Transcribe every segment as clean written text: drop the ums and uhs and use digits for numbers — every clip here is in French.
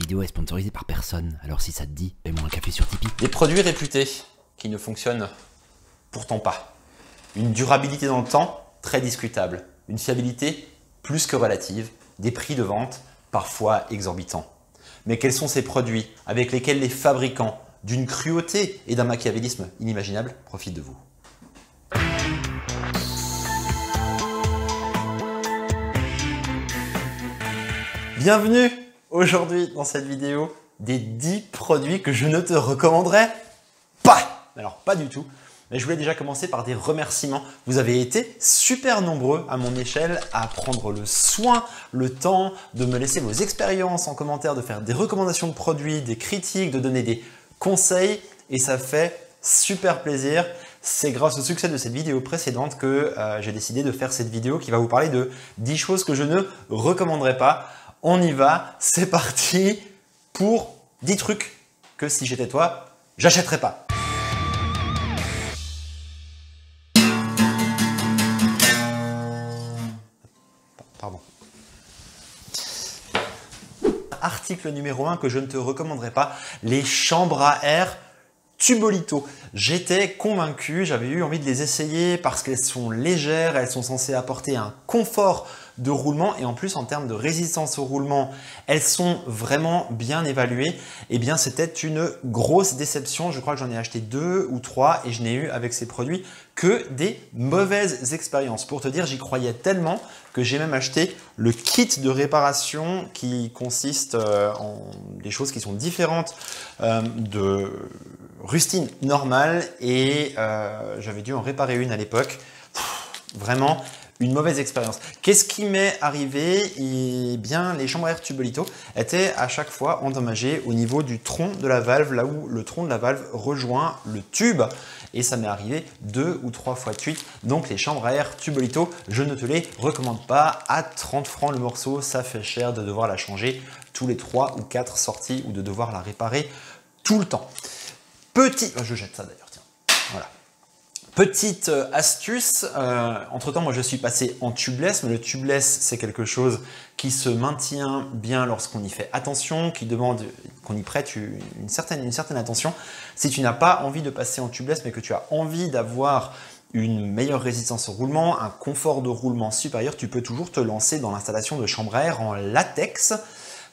vidéo est sponsorisée par personne, alors si ça te dit, paie-moi un café sur Tipeee. Des produits réputés qui ne fonctionnent pourtant pas. Une durabilité dans le temps très discutable. Une fiabilité plus que relative. Des prix de vente parfois exorbitants. Mais quels sont ces produits avec lesquels les fabricants, d'une cruauté et d'un machiavélisme inimaginable, profitent de vous? Bienvenue aujourd'hui dans cette vidéo des 10 produits que je ne te recommanderais pas. Alors pas du tout, mais je voulais déjà commencer par des remerciements. Vous avez été super nombreux à mon échelle à prendre le soin, le temps de me laisser vos expériences en commentaire, de faire des recommandations de produits, des critiques, de donner des conseils et ça fait super plaisir. C'est grâce au succès de cette vidéo précédente que j'ai décidé de faire cette vidéo qui va vous parler de 10 choses que je ne recommanderais pas. On y va, c'est parti pour 10 trucs que si j'étais toi, j'achèterais pas. Pardon. Article numéro 1 que je ne te recommanderais pas, les chambres à air Tubolito. J'étais convaincu, j'avais eu envie de les essayer parce qu'elles sont légères, elles sont censées apporter un confort de roulement et en plus en termes de résistance au roulement, elles sont vraiment bien évaluées. Eh bien, c'était une grosse déception. Je crois que j'en ai acheté 2 ou 3 et je n'ai eu avec ces produits que des mauvaises expériences. Pour te dire, j'y croyais tellement que j'ai même acheté le kit de réparation qui consiste en des choses qui sont différentes de rustine normale et j'avais dû en réparer une à l'époque. Vraiment une mauvaise expérience. Qu'est-ce qui m'est arrivé? Eh bien, les chambres à air Tubolito étaient à chaque fois endommagées au niveau du tronc de la valve, là où le tronc de la valve rejoint le tube. Et ça m'est arrivé 2 ou 3 fois de suite. Donc les chambres à air Tubolito, je ne te les recommande pas. À 30 francs le morceau, ça fait cher de devoir la changer tous les 3 ou 4 sorties ou de devoir la réparer tout le temps. Je jette ça d'ailleurs, tiens. Voilà. Petite astuce, entre-temps, moi je suis passé en tubeless, mais le tubeless, c'est quelque chose qui se maintient bien lorsqu'on y fait attention, qui demande qu'on y prête une certaine attention. Si tu n'as pas envie de passer en tubeless, mais que tu as envie d'avoir une meilleure résistance au roulement, un confort de roulement supérieur, tu peux toujours te lancer dans l'installation de chambres à air en latex.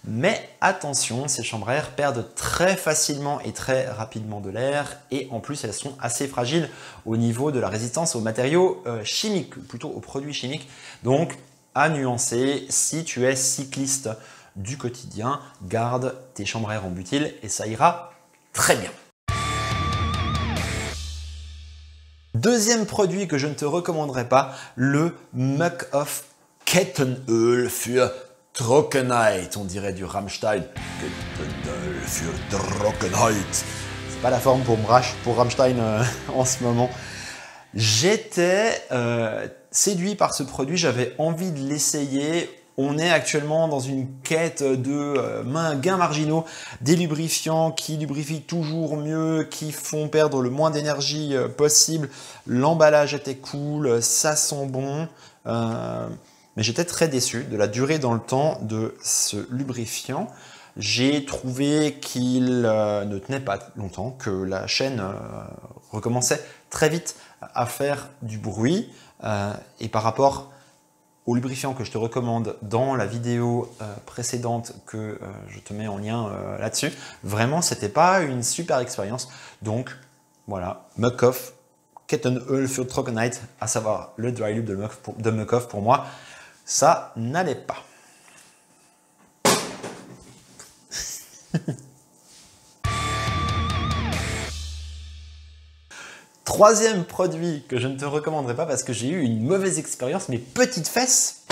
Mais attention, ces chambres à air perdent très facilement et très rapidement de l'air et en plus elles sont assez fragiles au niveau de la résistance aux matériaux chimiques, plutôt aux produits chimiques. Donc à nuancer, si tu es cycliste du quotidien, garde tes chambres à air en butyl et ça ira très bien. Deuxième produit que je ne te recommanderais pas, le Muc-Off Kettenöl für Trockenheit, on dirait du Rammstein. Kettenöl für Trockenheit. C'est pas la forme pour Rammstein en ce moment. J'étais séduit par ce produit, j'avais envie de l'essayer. On est actuellement dans une quête de gains marginaux, des lubrifiants qui lubrifient toujours mieux, qui font perdre le moins d'énergie possible. L'emballage était cool, ça sent bon. Mais j'étais très déçu de la durée dans le temps de ce lubrifiant. J'ai trouvé qu'il ne tenait pas longtemps, que la chaîne recommençait très vite à faire du bruit. Et par rapport au lubrifiant que je te recommande dans la vidéo précédente que je te mets en lien là-dessus, vraiment, c'était pas une super expérience. Donc voilà, Muc-Off Kettenöl für Trockenheit, à savoir le dry lube de Muc-Off pour moi, ça n'allait pas. Troisième produit que je ne te recommanderais pas parce que j'ai eu une mauvaise expérience, mes petites fesses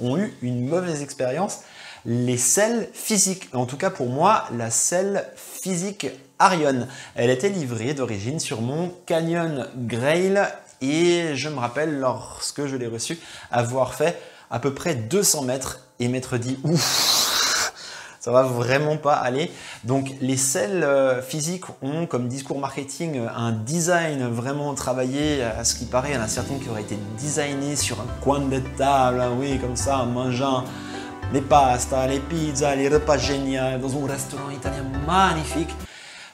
ont eu une mauvaise expérience, les selles physiques. En tout cas pour moi, la selle physique Arion. Elle était livrée d'origine sur mon Canyon Grail et je me rappelle lorsque je l'ai reçue avoir fait à peu près 200 mètres et m'être dit ouf, ça va vraiment pas aller. Donc les selles physiques ont comme discours marketing un design vraiment travaillé. À ce qui paraît, il y en a certaines qui auraient été designées sur un coin de table, hein, oui, comme ça, en mangeant les pastas, les pizzas, les repas géniaux dans un restaurant italien magnifique.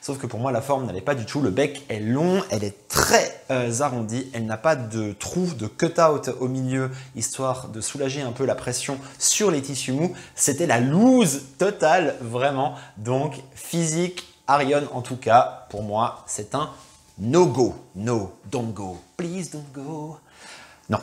Sauf que pour moi, la forme n'allait pas du tout. Le bec est long, elle est très arrondie. Elle n'a pas de trou, de cut-out au milieu, histoire de soulager un peu la pression sur les tissus mous. C'était la loose totale, vraiment. Donc, physique, Arion, en tout cas, pour moi, c'est un no-go. No, don't go. Please don't go. Non.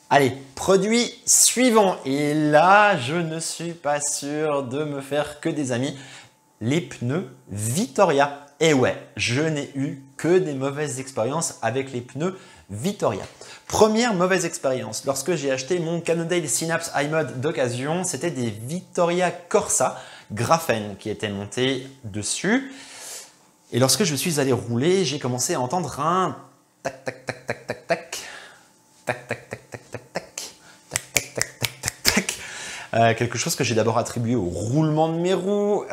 Allez, produit suivant. Et là, je ne suis pas sûr de me faire que des amis. Les pneus Vittoria. Et ouais, je n'ai eu que des mauvaises expériences avec les pneus Vittoria. Première mauvaise expérience, lorsque j'ai acheté mon Cannondale Synapse iMod d'occasion, c'était des Vittoria Corsa graphène qui étaient montés dessus. Et lorsque je suis allé rouler, j'ai commencé à entendre un tac tac tac tac tac tac tac tac tac tac tac tac tac tac tac tac tac. Quelque chose que j'ai d'abord attribué au roulement de mes roues,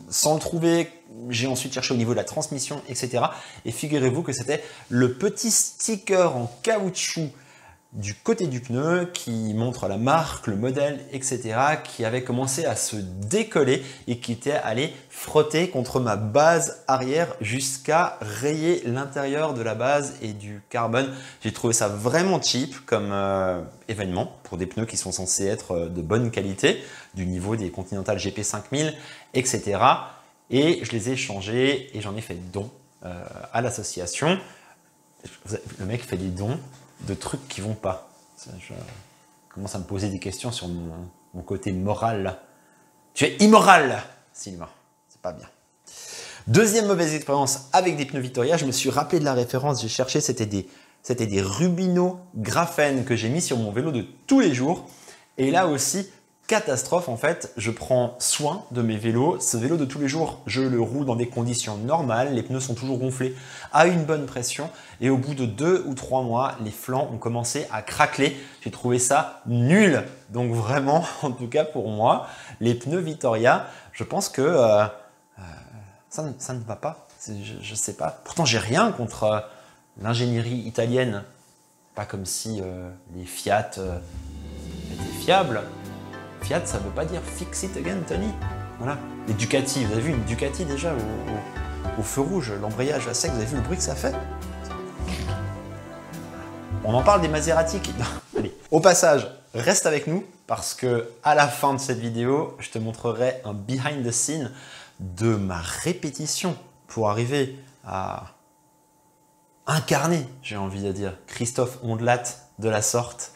sans le trouver. J'ai ensuite cherché au niveau de la transmission, etc. Et figurez-vous que c'était le petit sticker en caoutchouc du côté du pneu qui montre la marque, le modèle, etc. qui avait commencé à se décoller et qui était allé frotter contre ma base arrière jusqu'à rayer l'intérieur de la base et du carbone. J'ai trouvé ça vraiment cheap comme événement pour des pneus qui sont censés être de bonne qualité, du niveau des Continental GP 5000, etc. Et je les ai changés et j'en ai fait don à l'association. Le mec fait des dons de trucs qui vont pas. Je commence à me poser des questions sur mon côté moral. Tu es immoral, Sylvain. C'est pas bien. Deuxième mauvaise expérience avec des pneus Vittoria. Je me suis rappelé de la référence. J'ai cherché. C'était des Rubino graphène que j'ai mis sur mon vélo de tous les jours. Et là aussi, catastrophe en fait, je prends soin de mes vélos. Ce vélo de tous les jours, je le roule dans des conditions normales. Les pneus sont toujours gonflés à une bonne pression. Et au bout de 2 ou 3 mois, les flancs ont commencé à craqueler. J'ai trouvé ça nul. Donc vraiment, en tout cas pour moi, les pneus Vittoria, je pense que ça ne va pas. Je ne sais pas. Pourtant, j'ai rien contre l'ingénierie italienne. Pas comme si les Fiat étaient fiables. Fiat, ça ne veut pas dire fix it again, Tony. Voilà. Les Ducati, vous avez vu une Ducati déjà au feu rouge, l'embrayage à sec, vous avez vu le bruit que ça fait? On en parle des Maserati qui... Allez. Au passage, reste avec nous parce que à la fin de cette vidéo, je te montrerai un behind the scene de ma répétition pour arriver à incarner, j'ai envie de dire, Christophe Ondelat de la sorte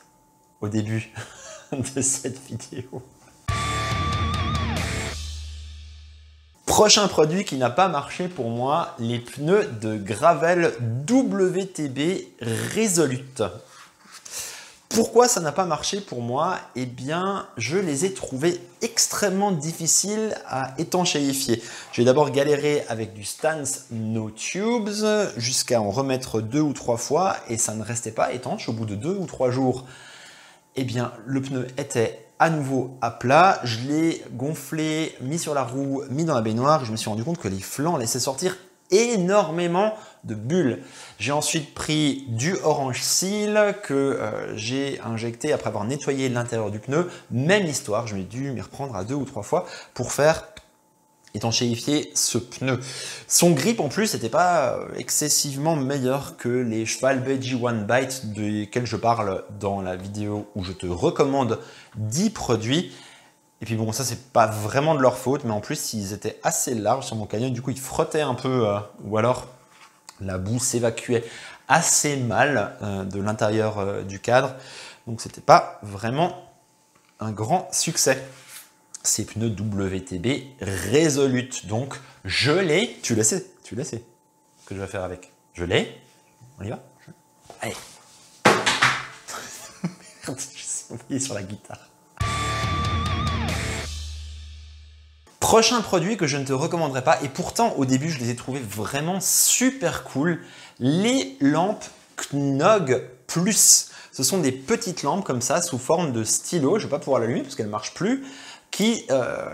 au début de cette vidéo. Prochain produit qui n'a pas marché pour moi, les pneus de Gravel WTB Resolute. Pourquoi ça n'a pas marché pour moi? Eh bien, je les ai trouvés extrêmement difficiles à étanchéifier. J'ai d'abord galéré avec du Stance No Tubes jusqu'à en remettre 2 ou 3 fois et ça ne restait pas étanche au bout de 2 ou 3 jours. Eh bien, le pneu était à nouveau à plat. Je l'ai gonflé, mis sur la roue, mis dans la baignoire. Je me suis rendu compte que les flancs laissaient sortir énormément de bulles. J'ai ensuite pris du Orange Seal que j'ai injecté après avoir nettoyé l'intérieur du pneu. Même histoire, je m'ai dû m'y reprendre à 2 ou 3 fois pour faire étanchéifier ce pneu. Son grip en plus n'était pas excessivement meilleur que les Schwalbe G1 Byte desquels je parle dans la vidéo où je te recommande 10 produits. Et puis bon, ça c'est pas vraiment de leur faute, mais en plus ils étaient assez larges sur mon canyon, du coup ils frottaient un peu, ou alors la boue s'évacuait assez mal de l'intérieur du cadre. Donc c'était pas vraiment un grand succès. Ces pneus WTB Resolute. Donc, je l'ai. Tu le sais ce que je vais faire avec. Je l'ai. On y va? Allez. Merde, je suis oublié sur la guitare. Prochain produit que je ne te recommanderais pas, et pourtant au début je les ai trouvés vraiment super cool, les lampes Knog Plus. Ce sont des petites lampes comme ça sous forme de stylo, je ne vais pas pouvoir l'allumer parce qu'elle ne marche plus, qui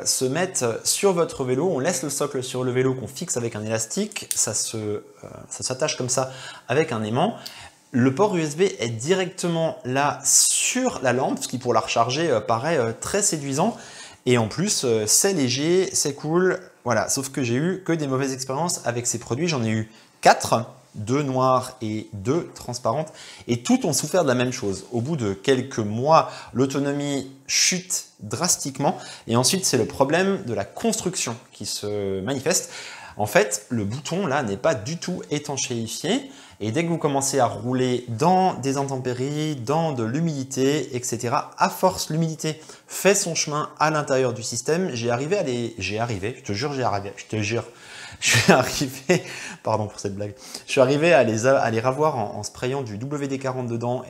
se mettent sur votre vélo. On laisse le socle sur le vélo qu'on fixe avec un élastique, ça s'attache comme ça avec un aimant. Le port USB est directement là sur la lampe, ce qui pour la recharger paraît très séduisant. Et en plus, c'est léger, c'est cool. Voilà, sauf que j'ai eu que des mauvaises expériences avec ces produits. J'en ai eu 4, 2 noires et 2 transparentes. Et toutes ont souffert de la même chose. Au bout de quelques mois, l'autonomie chute drastiquement. Et ensuite, c'est le problème de la construction qui se manifeste. En fait, le bouton là n'est pas du tout étanchéifié. Et dès que vous commencez à rouler dans des intempéries, dans de l'humidité, etc., à force, l'humidité fait son chemin à l'intérieur du système. Je te jure, je suis arrivé, pardon pour cette blague, je suis arrivé à les ravoir en sprayant du WD-40 dedans,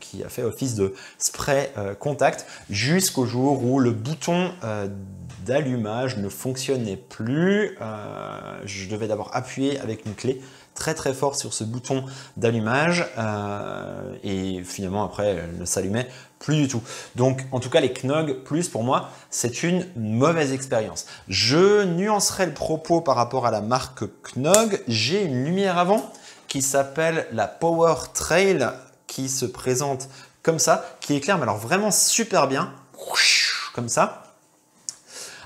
qui a fait office de spray contact, jusqu'au jour où le bouton d'allumage ne fonctionnait plus. Je devais d'abord appuyer avec une clé très très fort sur ce bouton d'allumage et finalement après elle ne s'allumait plus du tout. Donc en tout cas les Knog Plus pour moi c'est une mauvaise expérience. Je nuancerai le propos par rapport à la marque Knog. J'ai une lumière avant qui s'appelle la Power Trail qui se présente comme ça, qui éclaire mais alors vraiment super bien, comme ça.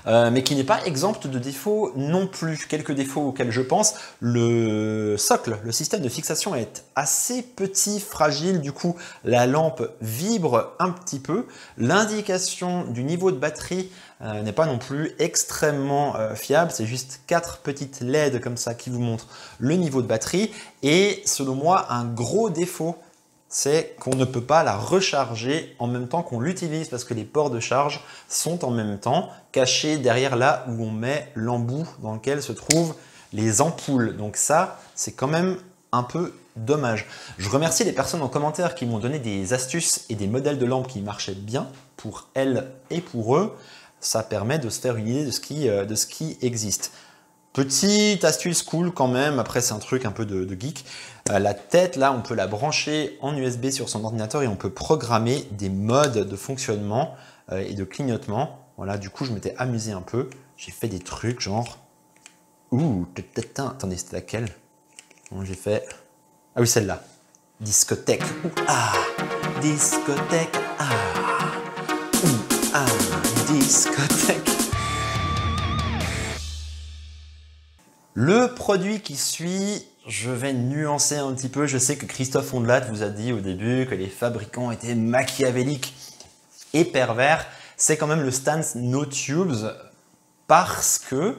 Mais qui n'est pas exempte de défauts non plus. Quelques défauts auxquels je pense, le socle, le système de fixation est assez petit, fragile, du coup la lampe vibre un petit peu. L'indication du niveau de batterie n'est pas non plus extrêmement fiable, c'est juste 4 petites LED comme ça qui vous montrent le niveau de batterie. Et selon moi, un gros défaut, c'est qu'on ne peut pas la recharger en même temps qu'on l'utilise parce que les ports de charge sont en même temps cachés derrière là où on met l'embout dans lequel se trouvent les ampoules. Donc ça, c'est quand même un peu dommage. Je remercie les personnes en commentaire qui m'ont donné des astuces et des modèles de lampes qui marchaient bien pour elles et pour eux. Ça permet de se faire une idée de ce qui existe. Petite astuce cool quand même, après c'est un truc un peu de geek. La tête là, on peut la brancher en USB sur son ordinateur et on peut programmer des modes de fonctionnement et de clignotement. Voilà, du coup je m'étais amusé un peu. J'ai fait des trucs genre... attendez, c'était laquelle? Bon, j'ai fait... Ah oui, celle-là. Discothèque. Discothèque. Discothèque. Le produit qui suit, je vais nuancer un petit peu. Je sais que Christophe Ondelat vous a dit au début que les fabricants étaient machiavéliques et pervers. C'est quand même le Stance No Tubes parce que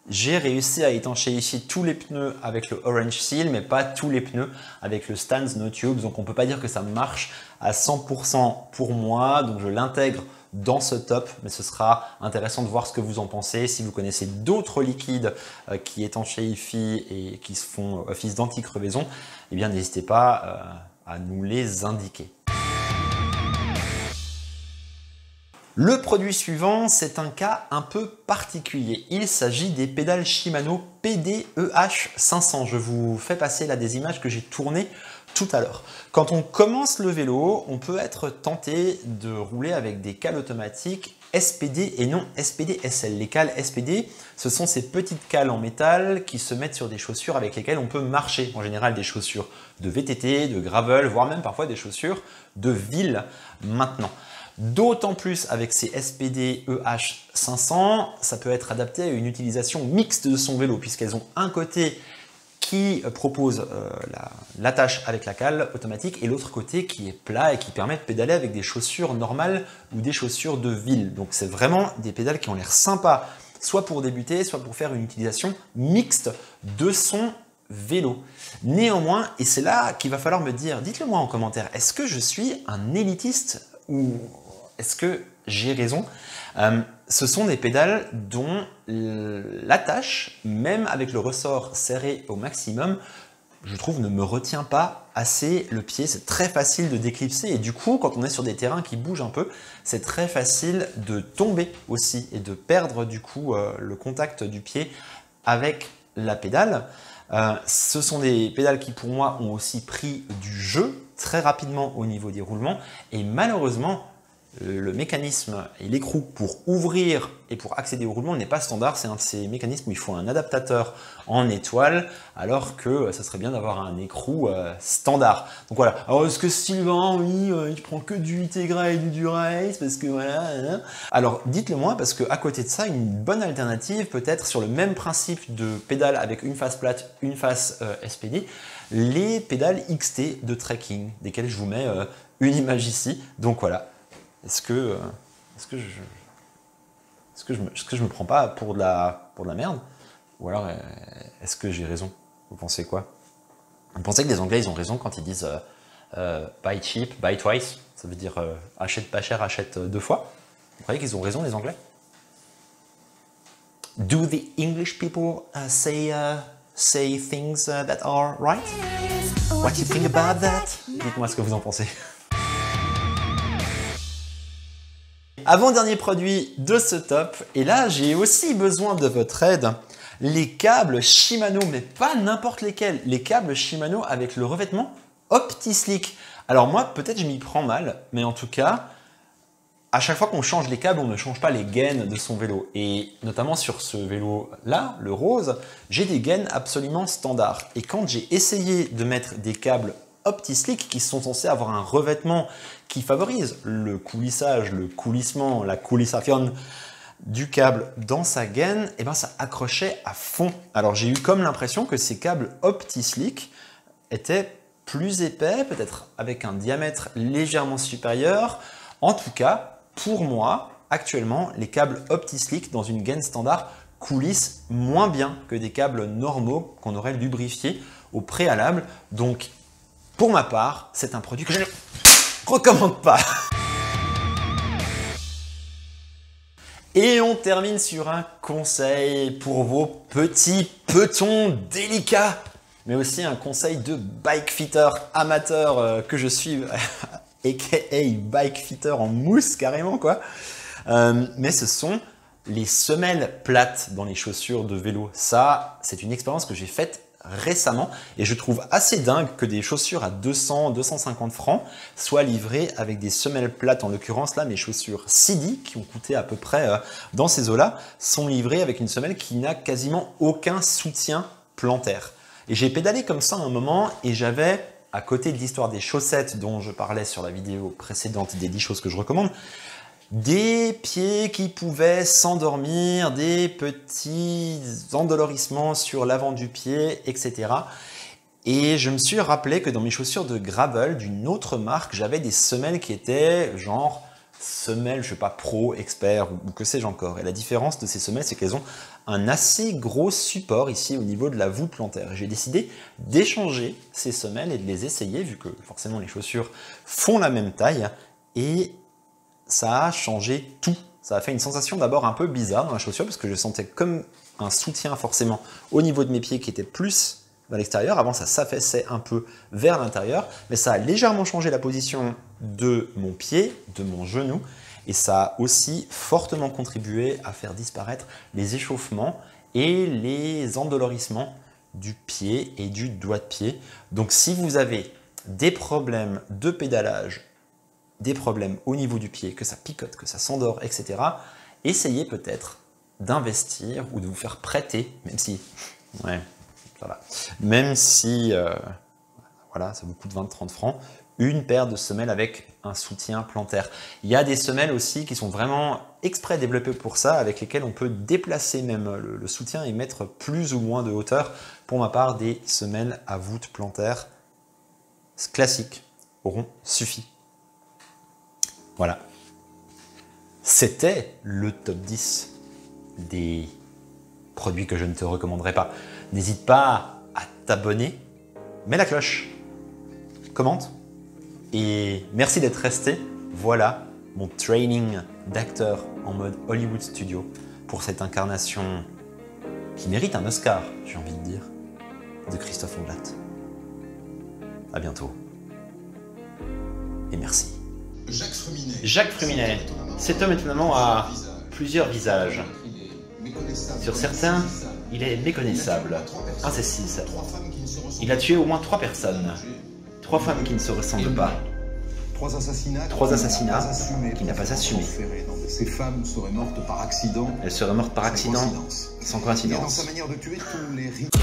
j'ai réussi à étanchéifier tous les pneus avec le Orange Seal, mais pas tous les pneus avec le Stance No Tubes. Donc on ne peut pas dire que ça marche à 100% pour moi. Donc je l'intègre dans ce top, mais ce sera intéressant de voir ce que vous en pensez. Si vous connaissez d'autres liquides qui étanchéifient et qui se font office d'anti-crevaison, eh bien n'hésitez pas à nous les indiquer. Le produit suivant, c'est un cas un peu particulier. Il s'agit des pédales Shimano PDEH 500. Je vous fais passer là des images que j'ai tournées tout à l'heure. Quand on commence le vélo, on peut être tenté de rouler avec des cales automatiques SPD et non SPD SL. Les cales SPD, ce sont ces petites cales en métal qui se mettent sur des chaussures avec lesquelles on peut marcher. En général, des chaussures de VTT, de gravel, voire même parfois des chaussures de ville maintenant. D'autant plus avec ces SPD EH 500, ça peut être adapté à une utilisation mixte de son vélo puisqu'elles ont un côté qui propose l'attache avec la cale automatique et l'autre côté qui est plat et qui permet de pédaler avec des chaussures normales ou des chaussures de ville. Donc c'est vraiment des pédales qui ont l'air sympas, soit pour débuter, soit pour faire une utilisation mixte de son vélo. Néanmoins, et c'est là qu'il va falloir me dire, dites-le moi en commentaire, est-ce que je suis un élitiste ou est-ce que j'ai raison? Ce sont des pédales dont l'attache, même avec le ressort serré au maximum, je trouve ne me retient pas assez le pied. C'est très facile de déclipser et du coup, quand on est sur des terrains qui bougent un peu, c'est très facile de tomber aussi et de perdre du coup le contact du pied avec la pédale. Ce sont des pédales qui pour moi ont aussi pris du jeu très rapidement au niveau des roulements et malheureusement, le mécanisme et l'écrou pour ouvrir et pour accéder au roulement n'est pas standard. C'est un de ces mécanismes où il faut un adaptateur en étoile, alors que ça serait bien d'avoir un écrou standard. Donc voilà. Alors est-ce que Sylvain, oui, il prend que du Integra et du Dura-Ace parce que voilà. Hein. Alors dites-le moi, parce qu'à côté de ça, une bonne alternative peut être sur le même principe de pédale avec une face plate, une face SPD, les pédales XT de trekking, desquelles je vous mets une image ici. Donc voilà. Est-ce que je me prends pas pour de la merde? Ou alors, est-ce que j'ai raison? Vous pensez quoi? Vous pensez que les Anglais, ils ont raison quand ils disent buy cheap, buy twice? Ça veut dire achète pas cher, achète deux fois. Vous croyez qu'ils ont raison, les Anglais? Do the English people say things that are right? What do you think about that? Dites-moi ce que vous en pensez. Avant-dernier produit de ce top, et là j'ai aussi besoin de votre aide, les câbles Shimano, mais pas n'importe lesquels, les câbles Shimano avec le revêtement OptiSlick. Alors moi peut-être je m'y prends mal, mais en tout cas, à chaque fois qu'on change les câbles, on ne change pas les gaines de son vélo. Et notamment sur ce vélo-là, le rose, j'ai des gaines absolument standards. Et quand j'ai essayé de mettre des câbles OptiSlick qui sont censés avoir un revêtement qui favorise le coulissage, le coulissement, la coulissation du câble dans sa gaine, et ben ça accrochait à fond. Alors j'ai eu comme l'impression que ces câbles OptiSlick étaient plus épais, peut-être avec un diamètre légèrement supérieur. En tout cas, pour moi, actuellement, les câbles OptiSlick dans une gaine standard coulissent moins bien que des câbles normaux qu'on aurait lubrifiés au préalable. Donc, pour ma part, c'est un produit que je ne recommande pas. Et on termine sur un conseil pour vos petits petons délicats, mais aussi un conseil de bike fitter amateur que je suis, aka bike fitter en mousse carrément quoi. Mais ce sont les semelles plates dans les chaussures de vélo. Ça, c'est une expérience que j'ai faite récemment et je trouve assez dingue que des chaussures à 200-250 francs soient livrées avec des semelles plates. En l'occurrence là, mes chaussures Sidi qui ont coûté à peu près dans ces eaux-là sont livrées avec une semelle qui n'a quasiment aucun soutien plantaire. Et j'ai pédalé comme ça un moment et j'avais, à côté de l'histoire des chaussettes dont je parlais sur la vidéo précédente des 10 choses que je recommande, des pieds qui pouvaient s'endormir, des petits endolorissements sur l'avant du pied, etc. Et je me suis rappelé que dans mes chaussures de gravel d'une autre marque, j'avais des semelles qui étaient genre semelles, je sais pas, pro, expert ou que sais-je encore. Et la différence de ces semelles, c'est qu'elles ont un assez gros support ici au niveau de la voûte plantaire. J'ai décidé d'échanger ces semelles et de les essayer, vu que forcément les chaussures font la même taille. Et ça a changé tout. Ça a fait une sensation d'abord un peu bizarre dans la chaussure parce que je sentais comme un soutien forcément au niveau de mes pieds qui était plus vers l'extérieur. Avant, ça s'affaissait un peu vers l'intérieur, mais ça a légèrement changé la position de mon pied, de mon genou, et ça a aussi fortement contribué à faire disparaître les échauffements et les endolorissements du pied et du doigt de pied. Donc si vous avez des problèmes de pédalage, des problèmes au niveau du pied, que ça picote, que ça s'endort, etc., essayez peut-être d'investir ou de vous faire prêter, même si, ouais, ça va, même si, voilà, ça vous coûte 20-30 francs, une paire de semelles avec un soutien plantaire. Il y a des semelles aussi qui sont vraiment exprès développées pour ça, avec lesquelles on peut déplacer même le soutien et mettre plus ou moins de hauteur. Pour ma part, des semelles à voûte plantaire classiques auront suffi. Voilà, c'était le top 10 des produits que je ne te recommanderais pas. N'hésite pas à t'abonner, mets la cloche, commente et merci d'être resté. Voilà mon training d'acteur en mode Hollywood Studio pour cette incarnation qui mérite un Oscar, j'ai envie de dire, de Christophe Ondelat. À bientôt et merci. Jacques Fruminet. Cet homme étonnamment a plusieurs visages. Sur certains, il est méconnaissable, incessible. Il a tué au moins 3 personnes, 3 femmes qui ne se ressemblent pas. Trois assassinats qu'il n'a pas assumés. Ces femmes seraient mortes par accident. Elles seraient mortes par accident, sans coïncidence. Et dans sa manière de tuer tous les rites.